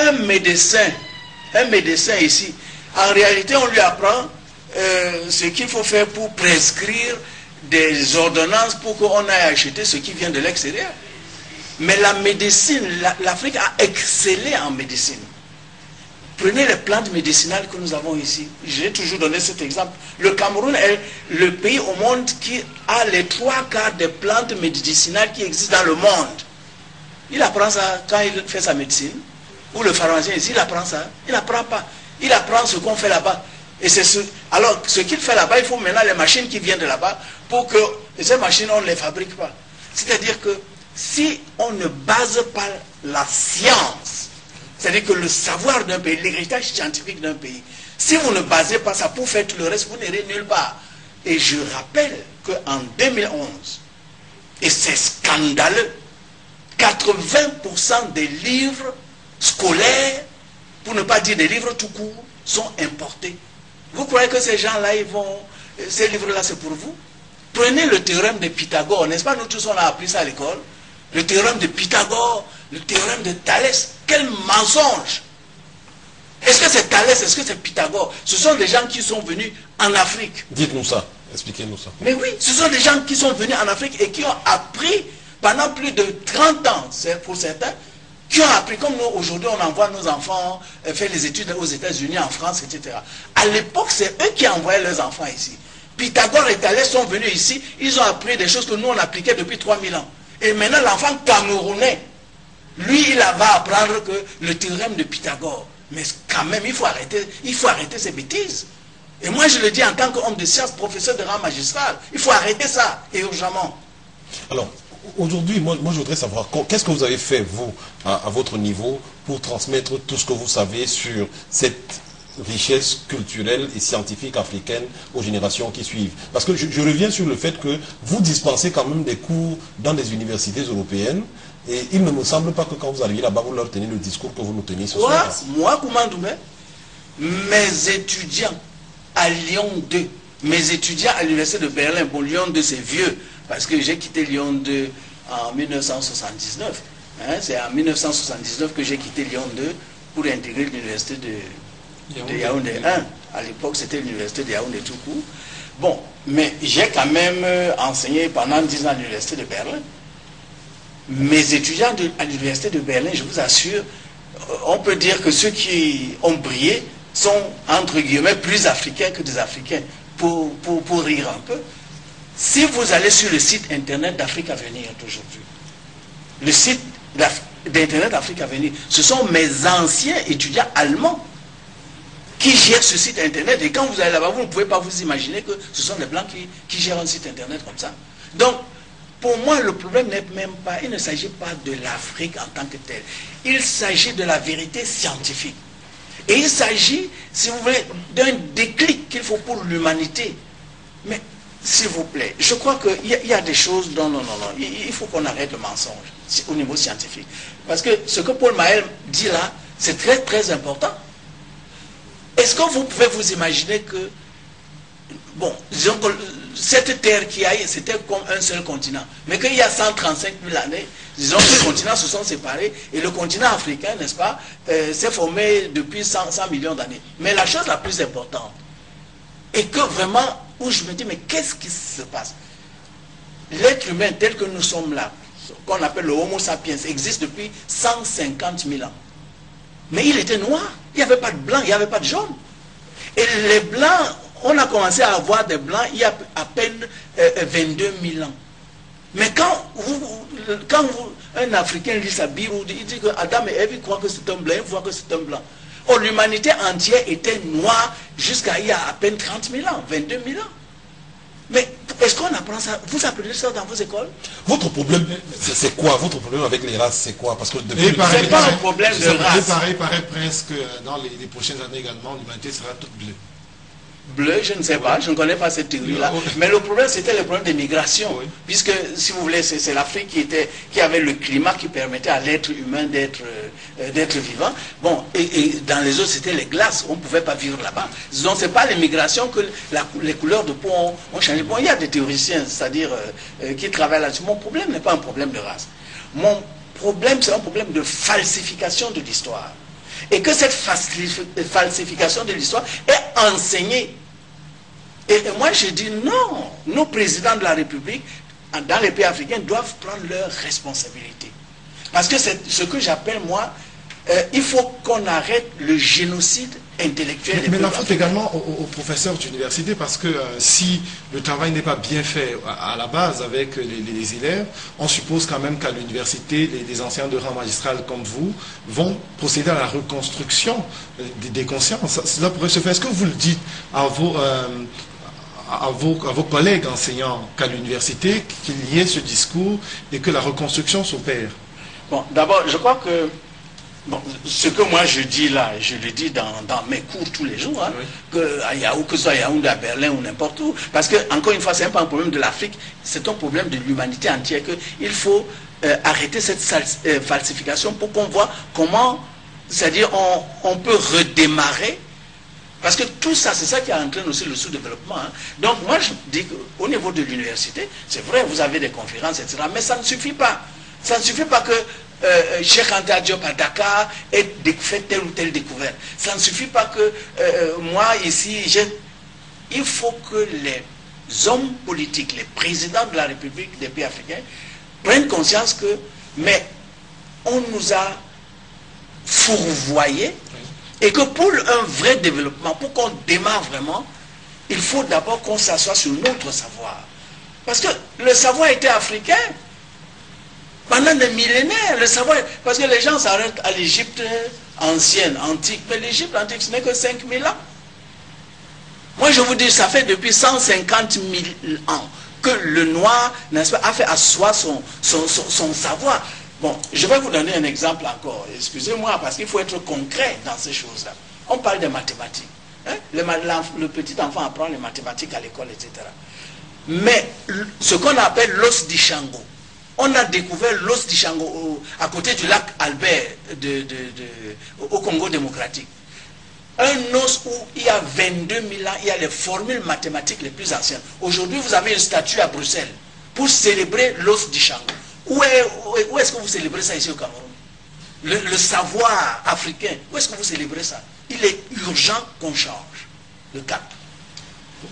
un médecin ici, en réalité, on lui apprend ce qu'il faut faire pour prescrire des ordonnances pour qu'on aille acheter ce qui vient de l'extérieur. Mais la médecine, l'Afrique a excellé en médecine. Prenez les plantes médicinales que nous avons ici. J'ai toujours donné cet exemple. Le Cameroun est le pays au monde qui a les 3/4 des plantes médicinales qui existent dans le monde. Il apprend ça quand il fait sa médecine. Ou le pharmacien ici, il apprend ça. Il n'apprend pas. Il apprend ce qu'on fait là-bas. Et c'est alors, ce qu'il fait là-bas, il faut maintenant les machines qui viennent de là-bas pour que ces machines, on ne les fabrique pas. C'est-à-dire que si on ne base pas la science, c'est-à-dire que le savoir d'un pays, l'héritage scientifique d'un pays, si vous ne basez pas ça pour faire tout le reste, vous n'irez nulle part. Et je rappelle qu'en 2011, et c'est scandaleux, 80% des livres scolaires, pour ne pas dire des livres tout court, sont importés. Vous croyez que ces gens-là, ces livres-là, c'est pour vous? Prenez le théorème de Pythagore, n'est-ce pas? Nous tous, on a appris ça à l'école. Le théorème de Pythagore, le théorème de Thalès. Quel mensonge! Est-ce que c'est Thalès, est-ce que c'est Pythagore? Ce sont des gens qui sont venus en Afrique. Dites-nous ça, expliquez-nous ça. Mais oui, ce sont des gens qui sont venus en Afrique et qui ont appris pendant plus de 30 ans, pour certains, qui ont appris, comme nous, aujourd'hui, on envoie nos enfants faire les études aux États-Unis, en France, etc. À l'époque, c'est eux qui envoyaient leurs enfants ici. Pythagore et Thalès sont venus ici, ils ont appris des choses que nous, on appliquait depuis 3000 ans. Et maintenant, l'enfant camerounais, lui, il va apprendre que le théorème de Pythagore. Mais quand même, il faut arrêter ces bêtises. Et moi, je le dis en tant qu'homme de science, professeur de rang magistral, il faut arrêter ça, et urgemment. Alors, aujourd'hui, moi je voudrais savoir, qu'est-ce que vous avez fait, vous, à votre niveau, pour transmettre tout ce que vous savez sur cette richesse culturelle et scientifique africaine aux générations qui suivent. Parce que je reviens sur le fait que vous dispensez quand même des cours dans des universités européennes, et il ne me semble pas que quand vous arrivez là-bas, vous leur tenez le discours que vous nous tenez ce soir. Moi, Koumandoumé, mes étudiants à Lyon 2, mes étudiants à l'université de Berlin, bon, Lyon 2 c'est vieux, parce que j'ai quitté Lyon 2 en 1979. Hein, c'est en 1979 que j'ai quitté Lyon 2 pour intégrer l'université de Yaoundé 1. À l'époque, c'était l'université de Yaoundé tout court. Bon, mais j'ai quand même enseigné pendant 10 ans à l'université de Berlin. Mes étudiants à l'université de Berlin, je vous assure, on peut dire que ceux qui ont brillé sont, entre guillemets, plus africains que des Africains, pour rire un peu. Si vous allez sur le site internet d'Afrique à venir d'aujourd'hui, le site d'internet d'Afrique à venir, ce sont mes anciens étudiants allemands qui gèrent ce site internet. Et quand vous allez là-bas, vous ne pouvez pas vous imaginer que ce sont des Blancs qui gèrent un site internet comme ça. Donc, pour moi, le problème n'est même pas, il ne s'agit pas de l'Afrique en tant que telle. Il s'agit de la vérité scientifique. Et il s'agit, si vous voulez, d'un déclic qu'il faut pour l'humanité. Mais, s'il vous plaît, je crois qu'il y a des choses... Non, il faut qu'on arrête le mensonge au niveau scientifique. Parce que ce que Paul Mahel dit là, c'est très très important. Est-ce que vous pouvez vous imaginer que, bon, disons que cette terre qui a, c'était comme un seul continent, mais qu'il y a 135 000 années, disons que les continents se sont séparés, et le continent africain, n'est-ce pas, s'est formé depuis 100 millions d'années. Mais la chose la plus importante, et que vraiment, où je me dis, mais qu'est-ce qui se passe? L'être humain tel que nous sommes là, qu'on appelle le Homo sapiens, existe depuis 150 000 ans. Mais il était noir, il n'y avait pas de blanc, il n'y avait pas de jaune. Et les blancs, on a commencé à avoir des blancs il y a à peine 22 000 ans. Mais quand un Africain lit sa Bible, il dit que Adam et Ève croient que c'est un blanc, il voit que c'est un blanc. Oh, l'humanité entière était noire jusqu'à il y a à peine 30 000 ans, 22 000 ans. Mais est-ce qu'on apprend ça? Vous apprenez ça dans vos écoles? Votre problème, c'est quoi? Votre problème avec les races, c'est quoi? Parce que c'est pas un problème de race. Il paraît presque dans les prochaines années également, l'humanité sera toute bleue. Bleu, je ne sais pas, je ne connais pas cette théorie-là. Mais le problème, c'était le problème des migrations. Oui. Puisque, si vous voulez, c'est l'Afrique qui avait le climat qui permettait à l'être humain d'être vivant. Bon, et dans les autres, c'était les glaces. On ne pouvait pas vivre là-bas. Donc, ce n'est pas les migrations que les couleurs de peau ont changé. Bon, il y a des théoriciens, c'est-à-dire qui travaillent là-dessus. Mon problème n'est pas un problème de race. Mon problème, c'est un problème de falsification de l'histoire. et que cette falsification de l'histoire est enseignée. Et moi je dis non, nos présidents de la République, dans les pays africains, doivent prendre leurs responsabilités. Parce que c'est ce que j'appelle moi, il faut qu'on arrête le génocide intellectuel. Mais la faute également aux professeurs d'université, parce que si le travail n'est pas bien fait à la base avec les élèves, on suppose quand même qu'à l'université, les anciens de rang magistral comme vous vont procéder à la reconstruction des consciences. Cela pourrait se faire. Est-ce que vous le dites à vos collègues enseignants qu'à l'université, qu'il y ait ce discours et que la reconstruction s'opère? Bon, d'abord, je crois que bon, ce que moi je dis là, je le dis dans mes cours tous les jours, hein, oui. Que ce soit à Yaoundé, à Berlin ou n'importe où, parce que, encore une fois, ce n'est pas un problème de l'Afrique, c'est un problème de l'humanité entière, qu'il faut arrêter cette falsification pour qu'on voit comment, c'est-à-dire on peut redémarrer, parce que tout ça, c'est ça qui entraîne aussi le sous-développement. Hein. Donc moi je dis qu'au niveau de l'université, c'est vrai, vous avez des conférences, etc., mais ça ne suffit pas. Ça ne suffit pas que Cheikh Anta Diop à Dakar ait fait telle ou telle découverte. Ça ne suffit pas que moi ici, il faut que les hommes politiques, les présidents de la République des pays africains prennent conscience que, mais on nous a fourvoyés et que pour un vrai développement, pour qu'on démarre vraiment, il faut d'abord qu'on s'assoie sur notre savoir. Parce que le savoir était africain. Pendant des millénaires, le savoir, parce que les gens s'arrêtent à l'Égypte ancienne, antique, mais l'Égypte antique, ce n'est que 5000 ans. Moi, je vous dis, ça fait depuis 150 000 ans que le noir, n'est-ce pas, a fait asseoir son savoir. Bon, je vais vous donner un exemple encore. Excusez-moi, parce qu'il faut être concret dans ces choses-là. On parle des mathématiques. Hein? Le petit enfant apprend les mathématiques à l'école, etc. Mais ce qu'on appelle l'os d'Ishango, on a découvert l'os d'Ishango à côté du lac Albert au Congo démocratique. Un os où il y a 22 000 ans, il y a les formules mathématiques les plus anciennes. Aujourd'hui, vous avez une statue à Bruxelles pour célébrer l'os d'Ishango. Où est-ce que vous célébrez ça ici au Cameroun? Le savoir africain, où est-ce que vous célébrez ça? Il est urgent qu'on change le cap.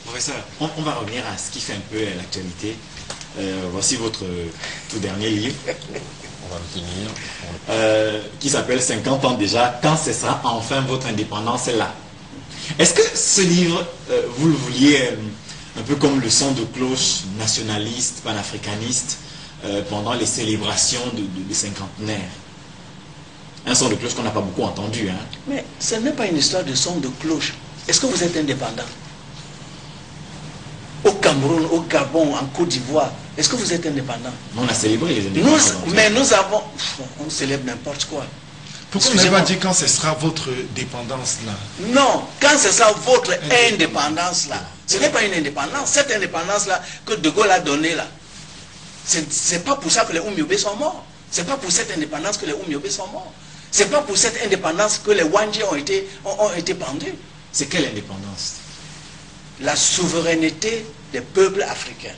Professeur, on va revenir à ce qui fait un peu l'actualité. Voici votre tout dernier livre. On va le tenir. Qui s'appelle 50 ans déjà, quand cessera enfin votre indépendance est là. Est-ce que ce livre, vous le vouliez un peu comme le son de cloche nationaliste, panafricaniste, pendant les célébrations de cinquantenaire? Un son de cloche qu'on n'a pas beaucoup entendu. Hein. Mais ce n'est pas une histoire de son de cloche. Est-ce que vous êtes indépendant? Au Cameroun, au Gabon, en Côte d'Ivoire, est-ce que vous êtes indépendant? On a célébré les indépendances. Mais nous avons... On célèbre n'importe quoi. Pourquoi on n'a pas dit quand ce sera votre dépendance là? Non, quand ce sera votre indépendance là. Ce n'est pas une indépendance. Cette indépendance là que De Gaulle a donnée là, c'est pas pour ça que les Oumyobé sont morts. C'est pas pour cette indépendance que les Oumyobé sont morts. C'est pas pour cette indépendance que les Wandji ont été pendus. C'est quelle indépendance? La souveraineté des peuples africains.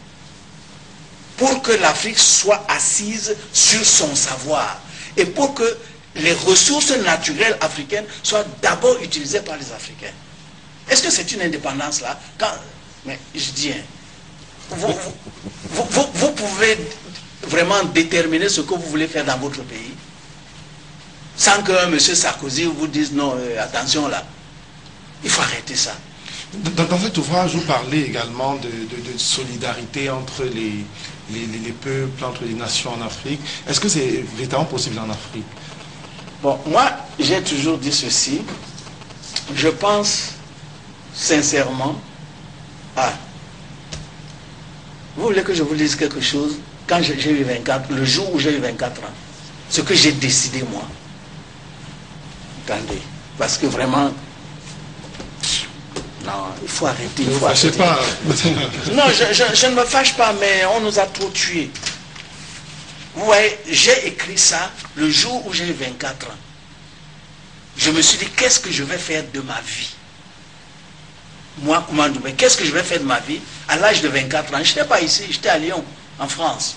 Pour que l'Afrique soit assise sur son savoir. Et pour que les ressources naturelles africaines soient d'abord utilisées par les Africains. Est-ce que c'est une indépendance là? Mais je dis, vous pouvez vraiment déterminer ce que vous voulez faire dans votre pays sans que M. Sarkozy vous dise non, attention là. Il faut arrêter ça. Dans cet ouvrage, vous parlez également de solidarité entre les peuples, entre les nations en Afrique. Est-ce que c'est véritablement possible en Afrique? Bon, moi, j'ai toujours dit ceci. Je pense sincèrement à... Vous voulez que je vous dise quelque chose? Quand j'ai eu 24, le jour où j'ai eu 24 ans, ce que j'ai décidé, moi, attendez, parce que vraiment... Non, il faut arrêter. Ne vous fâchez pas. Non, je ne me fâche pas, mais on nous a trop tués. Vous voyez, j'ai écrit ça le jour où j'ai eu 24 ans. Je me suis dit, qu'est-ce que je vais faire de ma vie? Moi, Koumandoumé, qu'est-ce que je vais faire de ma vie à l'âge de 24 ans? Je n'étais pas ici, j'étais à Lyon, en France.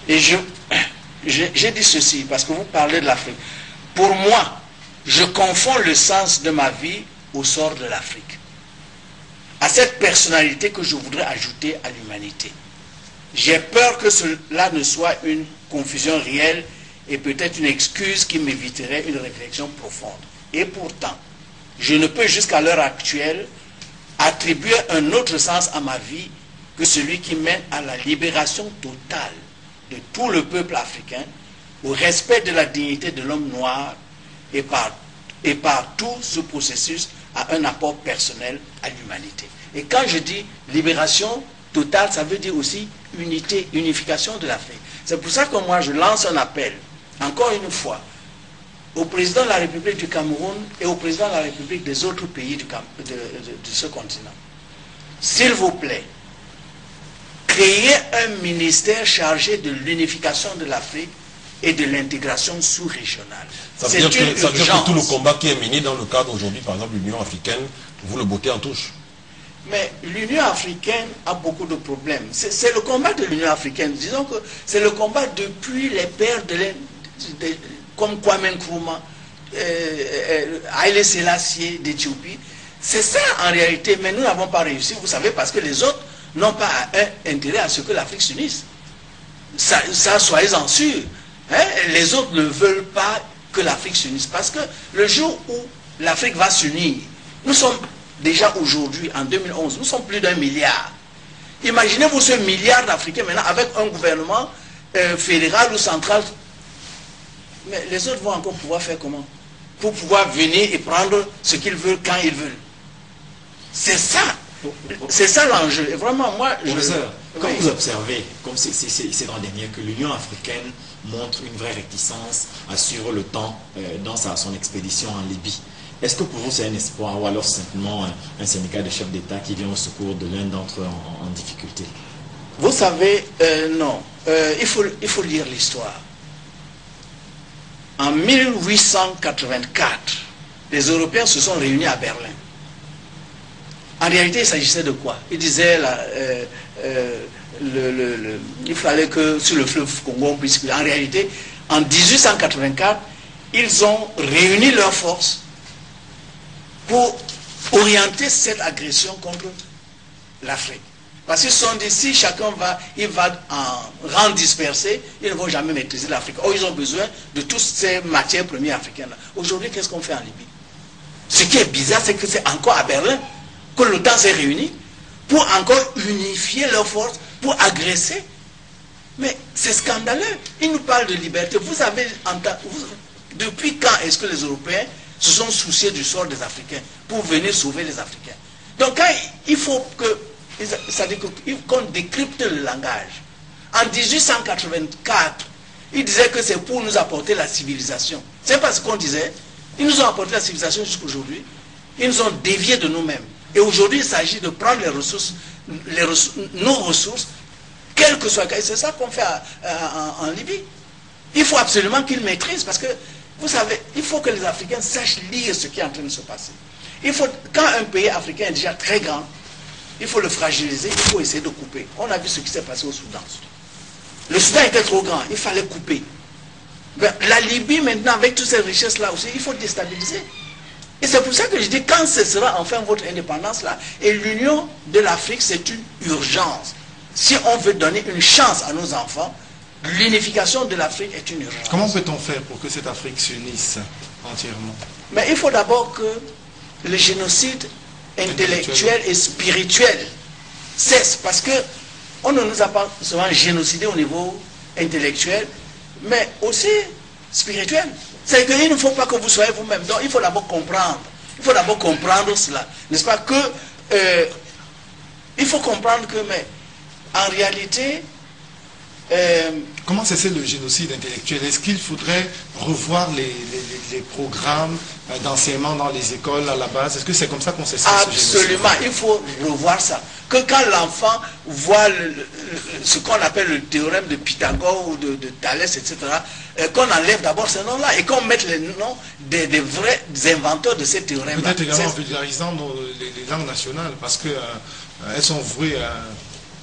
Et j'ai dit ceci, parce que vous parlez de l'Afrique. Pour moi, je confonds le sens de ma vie au sort de l'Afrique. À cette personnalité que je voudrais ajouter à l'humanité. J'ai peur que cela ne soit une confusion réelle et peut-être une excuse qui m'éviterait une réflexion profonde. Et pourtant, je ne peux jusqu'à l'heure actuelle attribuer un autre sens à ma vie que celui qui mène à la libération totale de tout le peuple africain, au respect de la dignité de l'homme noir et par tout ce processus à un apport personnel à l'humanité. Et quand je dis libération totale, ça veut dire aussi unité, unification de l'Afrique. C'est pour ça que moi je lance un appel, encore une fois, au président de la République du Cameroun et au président de la République des autres pays de ce continent. S'il vous plaît, créez un ministère chargé de l'unification de l'Afrique et de l'intégration sous-régionale. Ça veut dire que tout le combat qui est mené dans le cadre aujourd'hui, par exemple l'Union africaine, vous le bottez en touche. Mais l'Union africaine a beaucoup de problèmes. C'est le combat de l'Union africaine. Disons que c'est le combat depuis les pères comme Kwame Nkrumah, Haïlé Sélassié d'Éthiopie. C'est ça en réalité, mais nous n'avons pas réussi, vous savez, parce que les autres n'ont pas intérêt à ce que l'Afrique s'unisse. Ça soyez-en sûrs. Hein? Les autres ne veulent pas que l'Afrique s'unisse. Parce que le jour où l'Afrique va s'unir, nous sommes déjà aujourd'hui, en 2011, nous sommes plus d'1 milliard. Imaginez-vous ce milliard d'Africains maintenant avec un gouvernement fédéral ou central. Mais les autres vont encore pouvoir faire comment? Pour pouvoir venir et prendre ce qu'ils veulent quand ils veulent. C'est ça l'enjeu. Et vraiment, moi, professeur, quand vous observez, comme c'est dans dernier, que l'Union africaine montre une vraie réticence à suivre le temps dans son expédition en Libye, est-ce que pour vous c'est un espoir ou alors simplement un syndicat de chefs d'État qui vient au secours de l'un d'entre eux en difficulté? Vous savez, non. Il faut lire l'histoire. En 1884, les Européens se sont réunis à Berlin. En réalité, il s'agissait de quoi? Ils disaient il fallait que sur le fleuve Congo on puisse... En réalité, en 1884, ils ont réuni leurs forces pour orienter cette agression contre l'Afrique. Parce qu'ils se sont dit, si chacun va en rang dispersé, ils ne vont jamais maîtriser l'Afrique. Or, ils ont besoin de toutes ces matières premières africaines-là. Aujourd'hui, qu'est-ce qu'on fait en Libye? Ce qui est bizarre, c'est que c'est encore à Berlin que l'OTAN s'est réuni pour encore unifier leurs forces, pour agresser. Mais c'est scandaleux. Ils nous parlent de liberté. Vous avez depuis quand est-ce que les Européens se sont souciés du sort des Africains pour venir sauver les Africains? Donc quand il faut qu'on décrypte le langage. En 1884, ils disaient que c'est pour nous apporter la civilisation. C'est pas ce qu'on disait. Ils nous ont apporté la civilisation jusqu'aujourd'hui. Ils nous ont déviés de nous-mêmes. Et aujourd'hui, il s'agit de prendre nos ressources, quel que soit le cas. Et c'est ça qu'on fait en Libye. Il faut absolument qu'ils maîtrisent, parce que, vous savez, il faut que les Africains sachent lire ce qui est en train de se passer. Quand un pays africain est déjà très grand, il faut le fragiliser, il faut essayer de couper. On a vu ce qui s'est passé au Soudan. Le Soudan était trop grand, il fallait couper. Ben, la Libye, maintenant, avec toutes ces richesses-là aussi, il faut déstabiliser. Et c'est pour ça que je dis, quand ce sera enfin votre indépendance-là, et l'union de l'Afrique, c'est une urgence. Si on veut donner une chance à nos enfants, l'unification de l'Afrique est une urgence. Comment peut-on faire pour que cette Afrique s'unisse entièrement? Mais il faut d'abord que le génocide intellectuel et spirituel cesse, parce que on ne nous a pas seulement génocidé au niveau intellectuel, mais aussi spirituel. C'est qu'il ne faut pas que vous soyez vous-même. Donc il faut d'abord comprendre. Il faut d'abord comprendre cela. N'est-ce pas que il faut comprendre que, mais en réalité... Comment cesser le génocide intellectuel? Est-ce qu'il faudrait revoir les programmes d'enseignement dans les écoles à la base? Est-ce que c'est comme ça qu'on cesse ce génocide? Absolument, il faut revoir ça. Que quand l'enfant voit ce qu'on appelle le théorème de Pythagore ou de Thalès, etc., qu'on enlève d'abord ces noms-là et qu'on mette les noms des vrais inventeurs de ces théorèmes-là. Peut-être également en vulgarisant les langues nationales, parce qu'elles sont vouées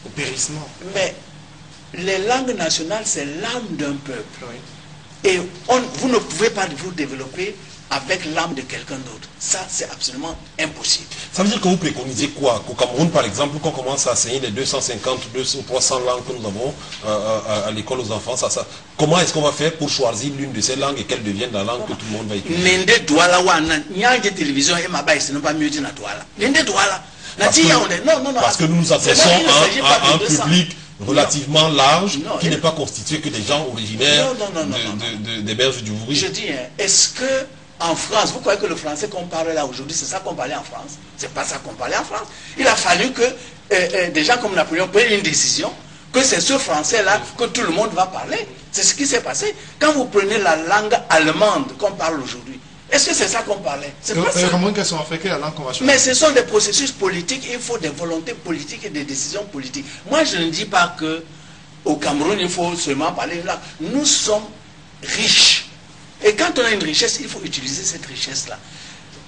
au périssement. Mais les langues nationales, c'est l'âme d'un peuple. Oui. Et vous ne pouvez pas vous développer avec l'âme de quelqu'un d'autre. Ça, c'est absolument impossible. Ça veut dire que vous préconisez quoi? Qu'au Cameroun, par exemple, qu'on commence à enseigner les 250, 200, 300 langues que nous avons à l'école aux enfants, comment est-ce qu'on va faire pour choisir l'une de ces langues et qu'elle devienne la langue que tout le monde va étudier? Nende douala wana, nyanje télévision et ma baisse, non pas mieux dit na douala. Nende douala. Parce que nous nous adressons à un public relativement large qui n'est pas constitué que des gens originaires des berges du Vouri. Je dis, est-ce que en France, vous croyez que le français qu'on parle là aujourd'hui, c'est ça qu'on parlait en France? C'est pas ça qu'on parlait en France. Il a fallu que des gens comme Napoléon prennent une décision, que c'est ce français-là que tout le monde va parler. C'est ce qui s'est passé. Quand vous prenez la langue allemande qu'on parle aujourd'hui, est-ce que c'est ça qu'on parlait? C'est pas ça. Mais ce sont des processus politiques, il faut des volontés politiques et des décisions politiques. Moi, je ne dis pas que au Cameroun, il faut seulement parler là. Nous sommes riches. Et quand on a une richesse, il faut utiliser cette richesse-là.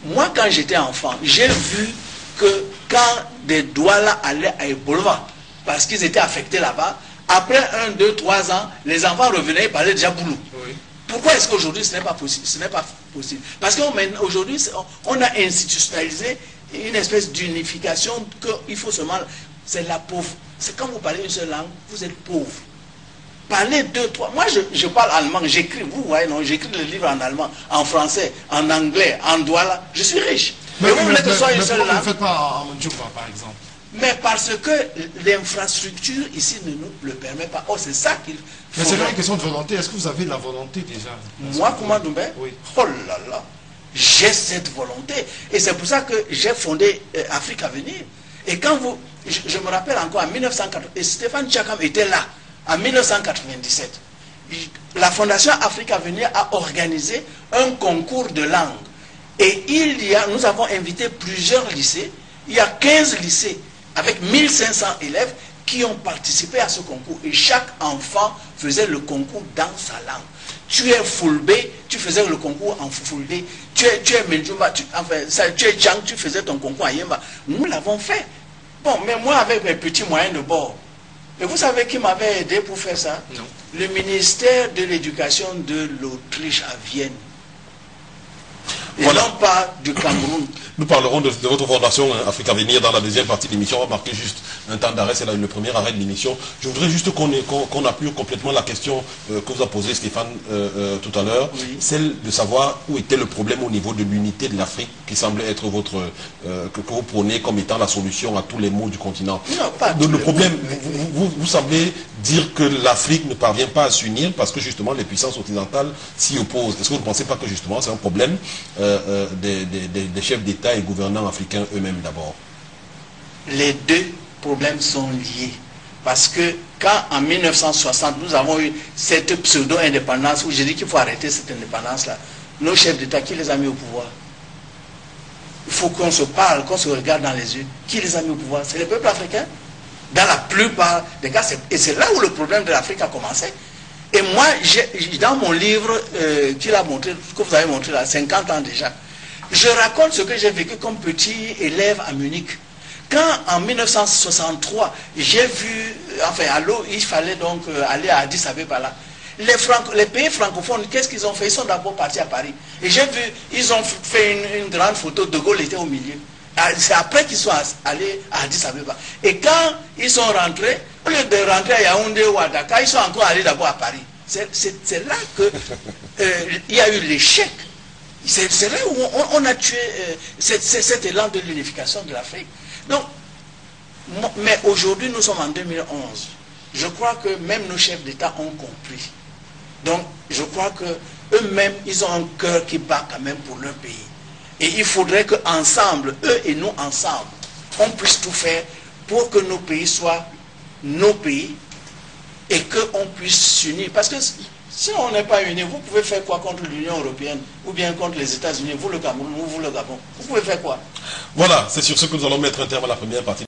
Moi, quand j'étais enfant, j'ai vu que quand des Douala allaient à Ebolova, parce qu'ils étaient affectés là-bas, après 1, 2, 3 ans, les enfants revenaient et parlaient déjà boulot. Oui. Pourquoi est-ce qu'aujourd'hui ce n'est pas possible? Ce n'est pas possible. Parce qu'aujourd'hui, on a institutionnalisé une espèce d'unification qu'il faut seulement... C'est la pauvre. C'est quand vous parlez une seule langue, vous êtes pauvre. Parlez 2, 3. Moi, je parle allemand, j'écris, vous voyez, non, j'écris le livre en allemand, en français, en anglais, en douala. Je suis riche. Mais vous voulez que ce soit une seule langue? Vous ne faites pas en Djouba, par exemple. Mais parce que l'infrastructure ici ne nous le permet pas. Oh, c'est ça qu'il faut. Mais c'est pas une question de volonté. Est-ce que vous avez la volonté déjà? Moi, Kouma Doumbé, oui. Oh là là, j'ai cette volonté. Et c'est pour ça que j'ai fondé Afrique Avenir. Et quand vous... Je me rappelle encore, en 1980, et Stéphane Tchakam était là, en 1997. La Fondation Afrique Avenir a organisé un concours de langue. Et nous avons invité plusieurs lycées. Il y a 15 lycées avec 1500 élèves qui ont participé à ce concours. Et chaque enfant faisait le concours dans sa langue. Tu es Fulbé, tu faisais le concours en Fulbé. Tu es Menjumba, tu es Djang, tu faisais ton concours en Yemba. Nous l'avons fait. Bon, mais moi, avec mes petits moyens de bord. Et vous savez qui m'avait aidé pour faire ça? Non. Le ministère de l'Éducation de l'Autriche à Vienne. Et voilà. Non pas du Cameroun. Nous parlerons de votre fondation Afrique Avenir dans la deuxième partie de l'émission. On va marquer juste un temps d'arrêt, c'est le premier arrêt de l'émission. Je voudrais juste qu'on appuie complètement la question que vous a posée Stéphane tout à l'heure, oui. Celle de savoir où était le problème au niveau de l'unité de l'Afrique, qui semble être que vous prônez comme étant la solution à tous les maux du continent. Non, pas le problème, vous semblez dire que l'Afrique ne parvient pas à s'unir parce que justement les puissances occidentales s'y opposent. Est-ce que vous ne pensez pas que justement c'est un problème des chefs d'État et gouvernants africains eux-mêmes d'abord? Les deux problèmes sont liés. Parce que quand en 1960 nous avons eu cette pseudo-indépendance où j'ai dit qu'il faut arrêter cette indépendance-là, nos chefs d'État, qui les a mis au pouvoir? Il faut qu'on se parle, qu'on se regarde dans les yeux. Qui les a mis au pouvoir? C'est les peuples africains. Dans la plupart des cas, et c'est là où le problème de l'Afrique a commencé. Et moi, dans mon livre qu'il a montré, que vous avez montré là, 50 ans déjà, je raconte ce que j'ai vécu comme petit élève à Munich. Quand en 1963, j'ai vu, enfin, il fallait donc aller à Addis Abeba là. Les pays francophones, qu'est-ce qu'ils ont fait? Ils sont d'abord partis à Paris. Et j'ai vu, ils ont fait une grande photo, De Gaulle était au milieu. C'est après qu'ils sont allés à Addis Abeba. Et quand ils sont rentrés, au lieu de rentrer à Yaoundé ou à Dakar, ils sont encore allés d'abord à Paris. C'est là qu'il y a eu l'échec. C'est là où on a tué cet élan de l'unification de l'Afrique. Donc, mais aujourd'hui, nous sommes en 2011. Je crois que même nos chefs d'État ont compris. Donc, je crois qu'eux-mêmes, ils ont un cœur qui bat quand même pour leur pays. Et il faudrait qu'ensemble, eux et nous ensemble, on puisse tout faire pour que nos pays soient nos pays et qu'on puisse s'unir. Parce que si on n'est pas unis, vous pouvez faire quoi contre l'Union européenne ou bien contre les États-Unis, vous le Cameroun ou vous le Gabon? Vous pouvez faire quoi? Voilà, c'est sur ce que nous allons mettre un terme à la première partie.